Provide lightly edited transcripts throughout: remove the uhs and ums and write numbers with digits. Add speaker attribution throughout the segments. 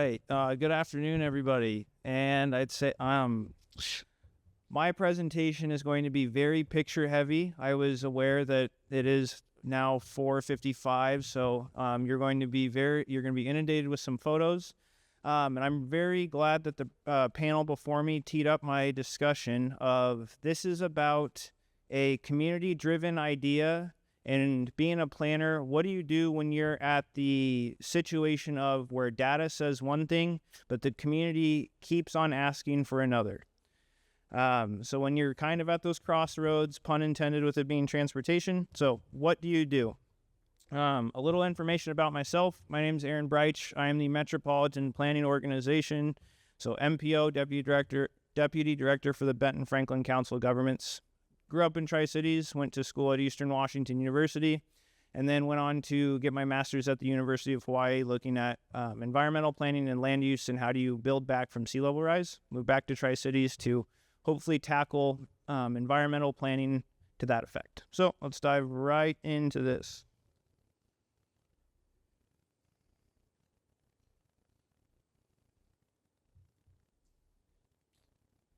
Speaker 1: right. Good afternoon, everybody. And I'd say my presentation is going to be very picture heavy. I was aware that it is now 4:55, so you're going to be inundated with some photos. And I'm very glad that the panel before me teed up my discussion of this is about a community-driven idea. And being a planner, what do you do when you're at the situation of where data says one thing, but the community keeps on asking for another? So when you're kind of at those crossroads, pun intended with it being transportation, so what do you do? A little information about myself. My name is Erin Braich. I am the Metropolitan Planning Organization, so MPO, Deputy Director for the Benton-Franklin Council of Governments. Grew up in Tri-Cities, went to school at Eastern Washington University, and then went on to get my master's at the University of Hawaii looking at environmental planning and land use and how do you build back from sea level rise. Moved back to Tri-Cities to hopefully tackle environmental planning to that effect. So let's dive right into this.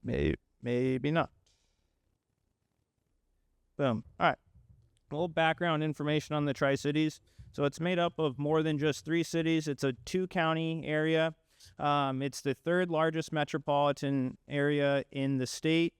Speaker 1: Maybe not. Boom. All right. A little background information on the Tri-Cities. So it's made up of more than just 3 cities. It's a 2-county area. It's the 3rd largest metropolitan area in the state.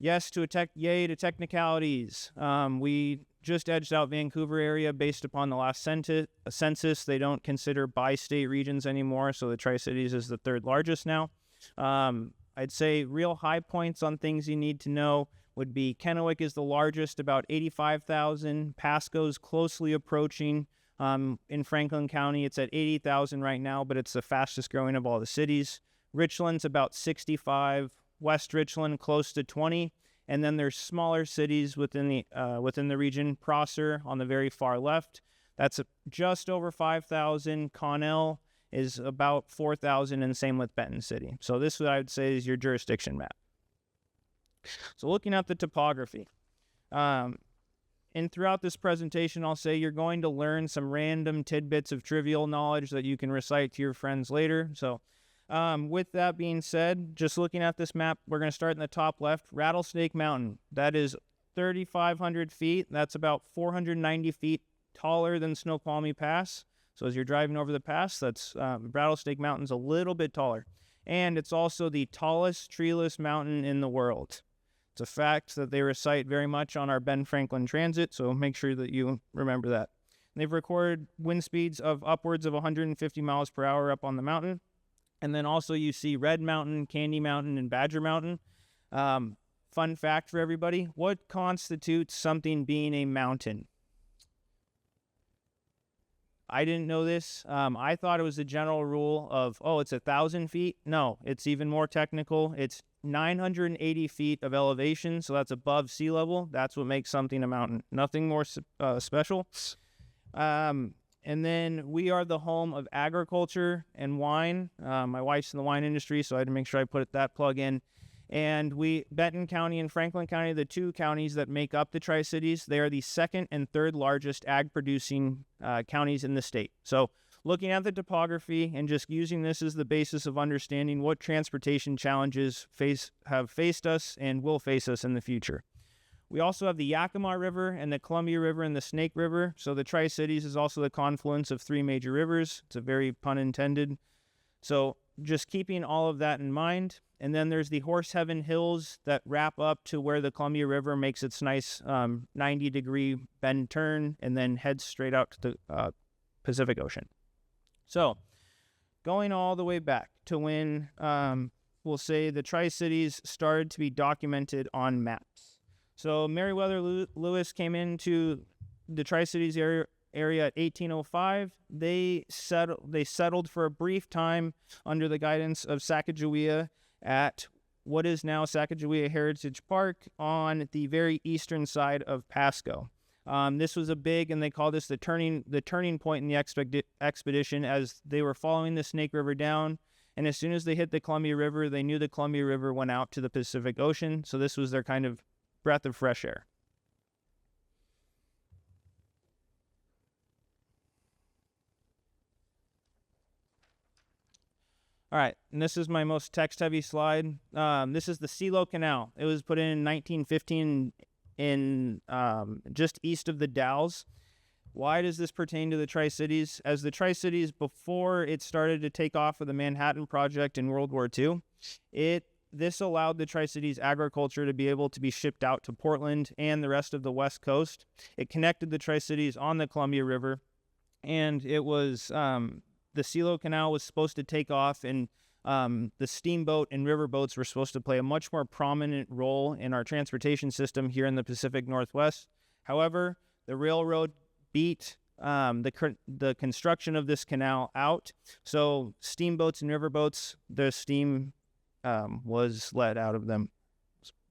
Speaker 1: Yes, yay to technicalities. We just edged out Vancouver area based upon the last census. They don't consider bi-state regions anymore, so the Tri-Cities is the 3rd largest now. I'd say real high points on things you need to know would be Kennewick is the largest, about 85,000. Pasco's closely approaching. In Franklin County, it's at 80,000 right now, but it's the fastest growing of all the cities. Richland's about 65. West Richland close to 20. And then there's smaller cities within the region. Prosser on the very far left, that's just over 5,000. Connell is about 4,000, and same with Benton City. So this, what I would say, is your jurisdiction map. So looking at the topography, and throughout this presentation, I'll say you're going to learn some random tidbits of trivial knowledge that you can recite to your friends later. So with that being said, just looking at this map, we're going to start in the top left. Rattlesnake Mountain, that is 3,500 feet. That's about 490 feet taller than Snoqualmie Pass. So as you're driving over the pass, that's Rattlesnake Mountain's a little bit taller. And it's also the tallest treeless mountain in the world. It's a fact that they recite very much on our Ben-Franklin Transit, so make sure that you remember that. And they've recorded wind speeds of upwards of 150 miles per hour up on the mountain. And then also you see Red Mountain, Candy Mountain, and Badger Mountain. Fun fact for everybody, what constitutes something being a mountain? I didn't know this. I thought it was the general rule of, it's 1,000 feet. No, it's even more technical. It's 980 feet of elevation, so that's above sea level. That's what makes something a mountain. Nothing more special. And then we are the home of agriculture and wine. My wife's in the wine industry, so I had to make sure I put that plug in. And Benton County and Franklin County, the 2 counties that make up the Tri-Cities, they are the 2nd and 3rd largest ag-producing counties in the state. So looking at the topography and just using this as the basis of understanding what transportation challenges have faced us and will face us in the future. We also have the Yakima River and the Columbia River and the Snake River. So the Tri-Cities is also the confluence of 3 major rivers. It's a very pun intended. So just keeping all of that in mind. And then there's the Horse Heaven Hills that wrap up to where the Columbia River makes its nice 90-degree bend turn and then heads straight out to the Pacific Ocean. So going all the way back to when we'll say the Tri-Cities started to be documented on maps. So Meriwether Lewis came into the Tri-Cities area at 1805. They settled for a brief time under the guidance of Sacagawea at what is now Sacagawea Heritage Park on the very eastern side of Pasco. This was and they call this the turning point in the expedition, as they were following the Snake River down. And as soon as they hit the Columbia River, they knew the Columbia River went out to the Pacific Ocean. So this was their kind of breath of fresh air. All right, and this is my most text-heavy slide. This is the Silo Canal. It was put in 1915 in just east of the Dalles. Why does this pertain to the Tri-Cities? As the Tri-Cities, before it started to take off with the Manhattan Project in World War II, this allowed the Tri-Cities agriculture to be able to be shipped out to Portland and the rest of the West Coast. It connected the Tri-Cities on the Columbia River, and it was the Silo Canal was supposed to take off, and the steamboat and river boats were supposed to play a much more prominent role in our transportation system here in the Pacific Northwest. However, the railroad beat the construction of this canal out. So steamboats and riverboats, the steam was let out of them.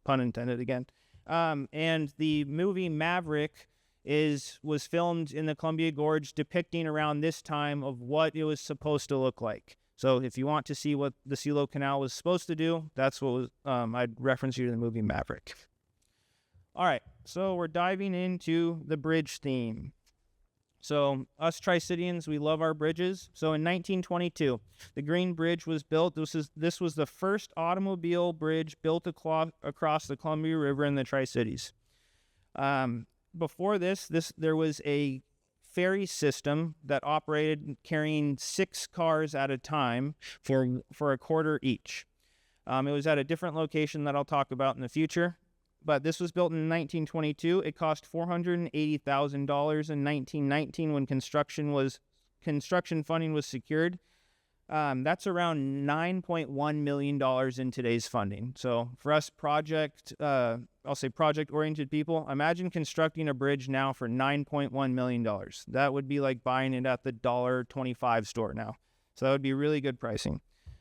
Speaker 1: Pun intended again. And the movie Maverick was filmed in the Columbia Gorge, depicting around this time of what it was supposed to look like. So if you want to see what the Silo Canal was supposed to do, that's what was, I'd reference you to the movie Maverick. All right, so we're diving into the bridge theme. So us Tri-Cityans, we love our bridges. So in 1922, the Green Bridge was built. This was the first automobile bridge built across the Columbia River in the Tri-Cities. Before this, there was a ferry system that operated carrying 6 cars at a time for a quarter each. It was at a different location that I'll talk about in the future. But this was built in 1922. It cost $480,000 in 1919 when construction funding was secured. That's around $9.1 million in today's funding. So for us project-oriented people, imagine constructing a bridge now for $9.1 million. That would be like buying it at the $1.25 store now. So that would be really good pricing.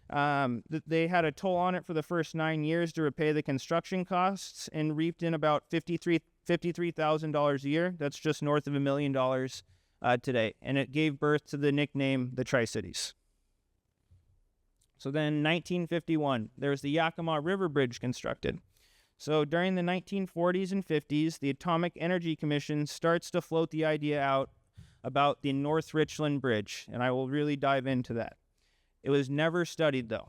Speaker 1: They had a toll on it for the first 9 years to repay the construction costs and reaped in about $53,000 a year. That's just north of $1 million today. And it gave birth to the nickname the Tri-Cities. So then 1951, there was the Yakima River Bridge constructed. So during the 1940s and 50s, the Atomic Energy Commission starts to float the idea out about the North Richland Bridge, and I will really dive into that. It was never studied, though.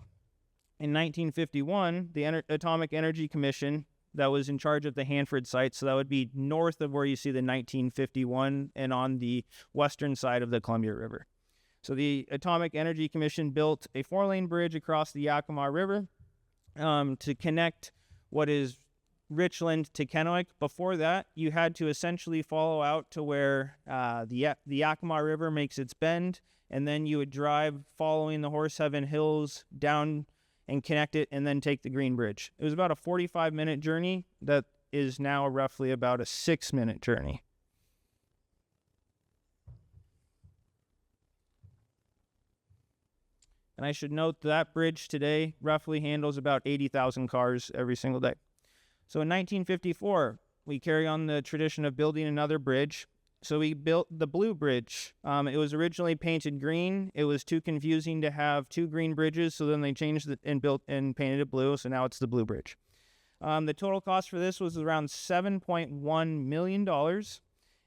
Speaker 1: In 1951, the Atomic Energy Commission that was in charge of the Hanford site, so that would be north of where you see the 1951 and on the western side of the Columbia River. So the Atomic Energy Commission built a 4-lane bridge across the Yakima River to connect what is Richland to Kennewick. Before that, you had to essentially follow out to where the Yakima River makes its bend, and then you would drive following the Horse Heaven Hills down and connect it, and then take the Green Bridge. It was about a 45-minute journey that is now roughly about a 6-minute journey. And I should note that bridge today roughly handles about 80,000 cars every single day. So in 1954, we carry on the tradition of building another bridge. So we built the Blue Bridge. It was originally painted green. It was too confusing to have 2 green bridges, so then they changed it and built and painted it blue, so now it's the Blue Bridge. The total cost for this was around $7.1 million,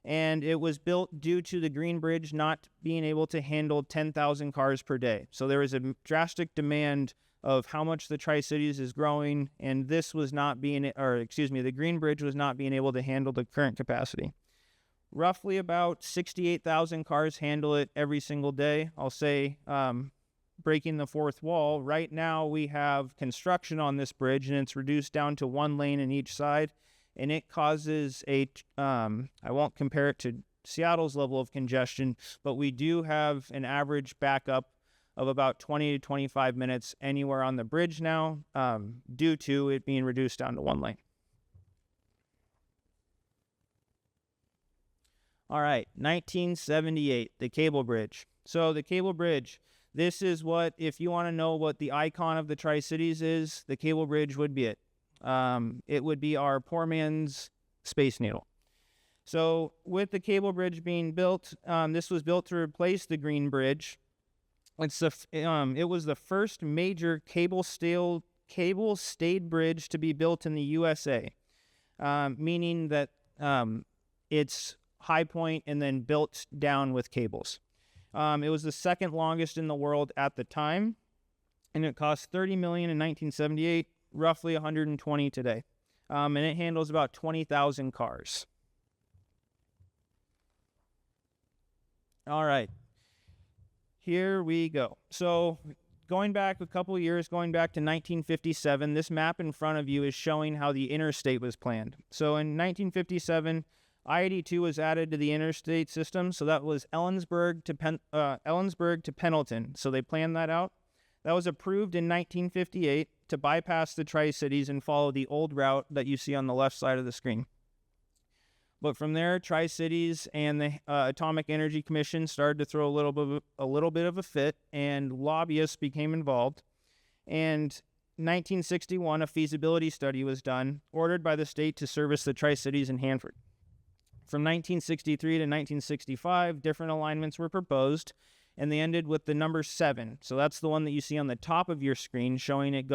Speaker 1: and it was built due to the Green Bridge not being able to handle 10,000 cars per day. So there was a drastic demand of how much the Tri-Cities is growing, and this was not the Green Bridge was not being able to handle the current capacity. Roughly about 68,000 cars handle it every single day. I'll say breaking the fourth wall. Right now we have construction on this bridge, and it's reduced down to 1 lane in each side, and it causes I won't compare it to Seattle's level of congestion, but we do have an average backup of about 20 to 25 minutes anywhere on the bridge now due to it being reduced down to 1 lane. All right, 1978, the Cable Bridge. So the Cable Bridge, this is what, if you want to know what the icon of the Tri-Cities is, the Cable Bridge would be it. It would be our poor man's Space Needle. So with the Cable Bridge being built, this was built to replace the Green Bridge. It was the first major cable-stayed bridge to be built in the USA, meaning that it's high point and then built down with cables. It was the second longest in the world at the time, and it cost $30 million in 1978, roughly 120 today. And it handles about 20,000 cars. All right, here we go. So going back a couple years, going back to 1957, this map in front of you is showing how the interstate was planned. So in 1957, I-82 was added to the interstate system. So that was Ellensburg to Pendleton. So they planned that out. That was approved in 1958 to bypass the Tri-Cities and follow the old route that you see on the left side of the screen. But from there, Tri-Cities and the Atomic Energy Commission started to throw a little bit of a fit, and lobbyists became involved. And 1961, a feasibility study was done, ordered by the state to service the Tri-Cities and Hanford. From 1963 to 1965, different alignments were proposed, and they ended with the number 7. So that's the one that you see on the top of your screen, showing it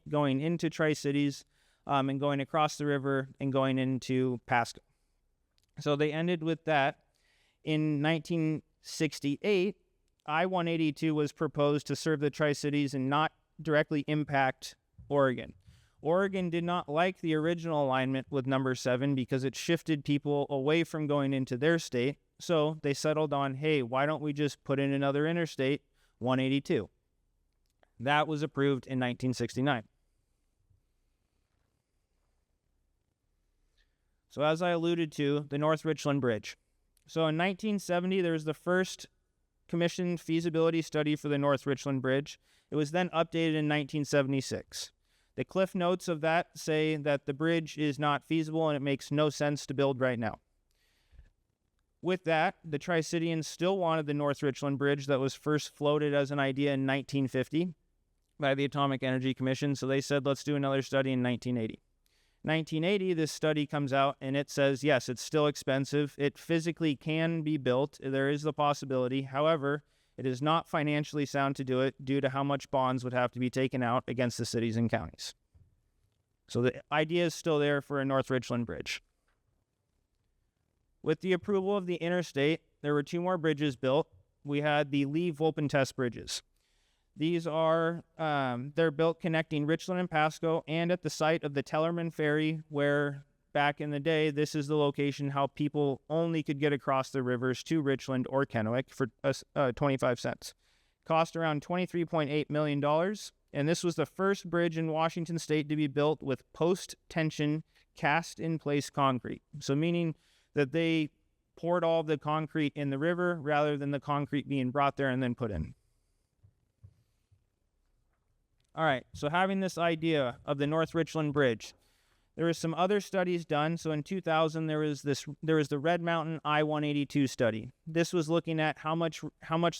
Speaker 1: going into Tri-Cities and going across the river and going into Pasco. So they ended with that. In 1968, I-182 was proposed to serve the Tri-Cities and not directly impact Oregon. Oregon did not like the original alignment with number 7 because it shifted people away from going into their state. So they settled on, hey, why don't we just put in another interstate, 182? That was approved in 1969. So as I alluded to, the North Richland Bridge. So in 1970, there was the first commissioned feasibility study for the North Richland Bridge. It was then updated in 1976. The cliff notes of that say that the bridge is not feasible and it makes no sense to build right now. With that, the Tri-Citians still wanted the North Richland Bridge that was first floated as an idea in 1950 by the Atomic Energy Commission, so they said, let's do another study in 1980. 1980, this study comes out and it says, yes, it's still expensive. It physically can be built. There is the possibility. However, it is not financially sound to do it due to how much bonds would have to be taken out against the cities and counties. So the idea is still there for a North Richland Bridge. With the approval of the interstate, there were 2 more bridges built. We had the Lee-Volpentest bridges. These are, they're built connecting Richland and Pasco and at the site of the Tellerman Ferry, where back in the day, this is the location how people only could get across the rivers to Richland or Kennewick for 25 cents. Cost around $23.8 million, and this was the first bridge in Washington state to be built with post-tension cast-in-place concrete. So meaning that they poured all the concrete in the river rather than the concrete being brought there and then put in. All right, so having this idea of the North Richland Bridge, there were some other studies done. So in 2000, there was the Red Mountain I-182 study. This was looking at how much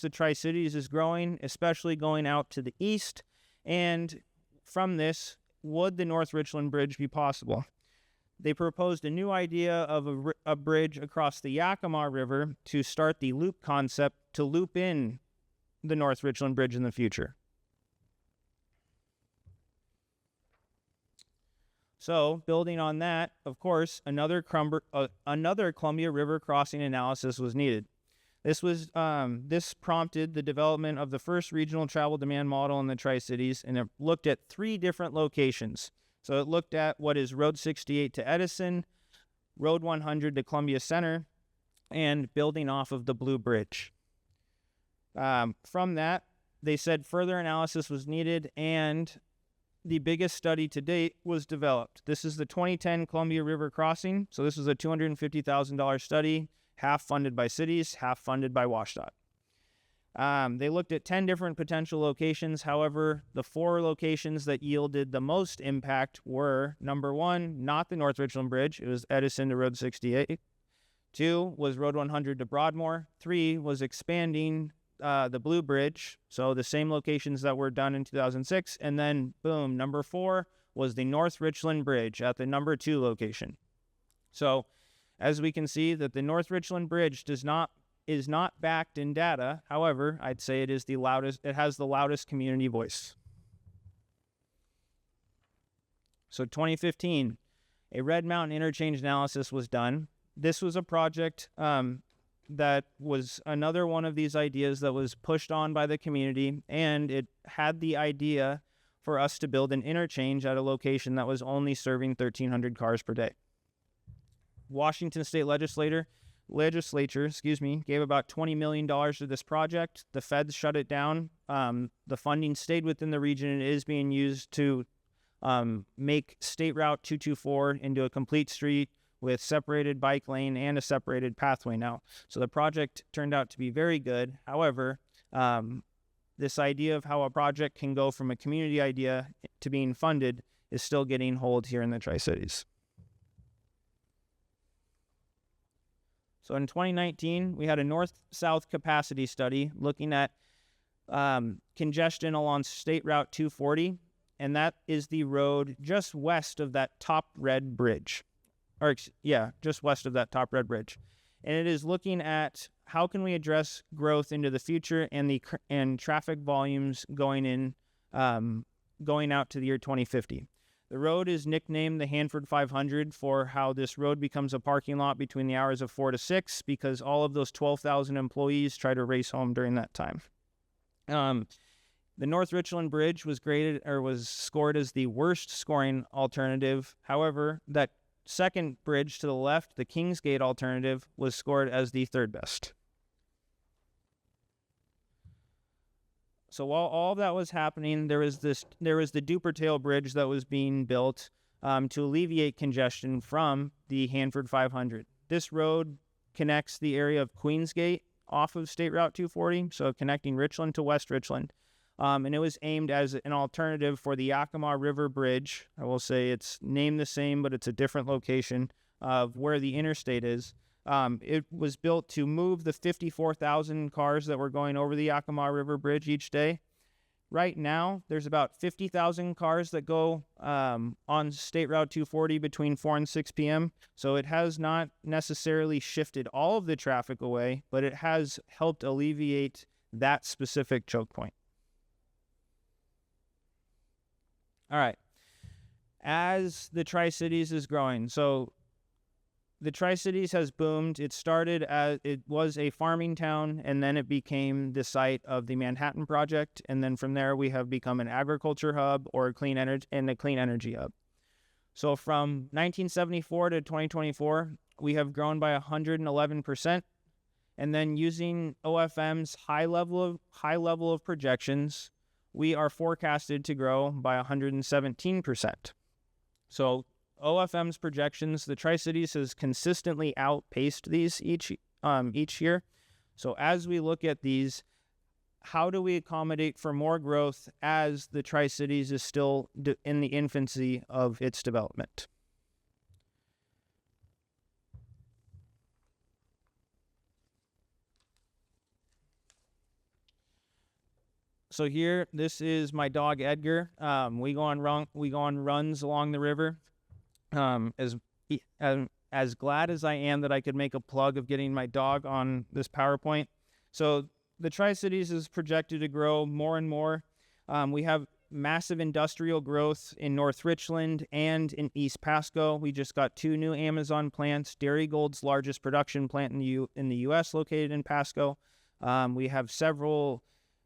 Speaker 1: the Tri-Cities is growing, especially going out to the east. And from this, would the North Richland Bridge be possible? They proposed a new idea of a bridge across the Yakima River to start the loop concept to loop in the North Richland Bridge in the future. So, building on that, of course, another Columbia River crossing analysis was needed. This prompted the development of the first regional travel demand model in the Tri-Cities, and it looked at 3 different locations. So it looked at what is Road 68 to Edison, Road 100 to Columbia Center, and building off of the Blue Bridge. From that, they said further analysis was needed, and the biggest study to date was developed. This is the 2010 Columbia River Crossing. So this was a $250,000 study, half funded by cities, half funded by WashDOT. They looked at 10 different potential locations. However, the 4 locations that yielded the most impact were, number 1, not the North Richland Bridge. It was Edison to Road 68. 2 was Road 100 to Broadmoor. 3 was expanding the Blue Bridge, so the same locations that were done in 2006, and then boom, number 4 was the North Richland Bridge at the number 2 location. So as we can see that the North Richland Bridge is not backed in data. However, I'd say it has the loudest community voice. So 2015, a Red Mountain interchange analysis was done. This was a project that was another one of these ideas that was pushed on by the community, and it had the idea for us to build an interchange at a location that was only serving 1,300 cars per day. Washington State Legislature, gave about $20 million to this project. The feds shut it down. The funding stayed within the region and is being used to make State Route 224 into a complete street with separated bike lane and a separated pathway now. So the project turned out to be very good. However, this idea of how a project can go from a community idea to being funded is still getting hold here in the Tri-Cities. So in 2019, we had a north-south capacity study looking at congestion along State Route 240, and that is the road just west of that top red bridge. Just west of that top red bridge. And it is looking at how can we address growth into the future and traffic volumes going out to the year 2050. The road is nicknamed the Hanford 500 for how this road becomes a parking lot between the hours of 4 to 6 because all of those 12,000 employees try to race home during that time. The North Richland Bridge was scored as the worst scoring alternative. However, that second bridge to the left, the Kingsgate alternative, was scored as the third best. So while all that was happening, there was the Dupertail Bridge that was being built to alleviate congestion from the Hanford 500. This road connects the area of Queensgate off of State Route 240, so connecting Richland to West Richland. And it was aimed as an alternative for the Yakima River Bridge. I will say it's named the same, but it's a different location of where the interstate is. It was built to move the 54,000 cars that were going over the Yakima River Bridge each day. Right now, there's about 50,000 cars that go on State Route 240 between 4 and 6 p.m. So it has not necessarily shifted all of the traffic away, but it has helped alleviate that specific choke point. All right. As the Tri-Cities is growing, so the Tri-Cities has boomed. It started as it was a farming town, and then it became the site of the Manhattan Project, and then from there we have become an agriculture hub or a clean energy hub. So from 1974 to 2024, we have grown by 111%, and then using OFM's high level of projections, we are forecasted to grow by 117%. So OFM's projections, the Tri-Cities has consistently outpaced these each year. So as we look at these, how do we accommodate for more growth as the Tri-Cities is still in the infancy of its development? So here, this is my dog Edgar. We go on runs along the river. As glad as I am that I could make a plug of getting my dog on this PowerPoint. So the Tri-Cities is projected to grow more and more. We have massive industrial growth in North Richland and in East Pasco. We just got 2 new Amazon plants. Dairygold's largest production plant in the U.S. located in Pasco. We have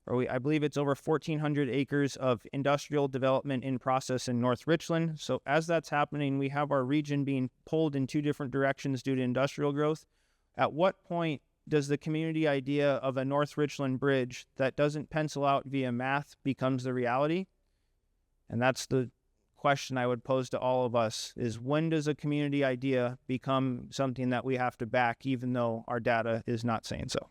Speaker 1: I believe it's over 1,400 acres of industrial development in process in North Richland. So as that's happening, we have our region being pulled in 2 different directions due to industrial growth. At what point does the community idea of a North Richland bridge that doesn't pencil out via math becomes the reality? And that's the question I would pose to all of us, is when does a community idea become something that we have to back even though our data is not saying so?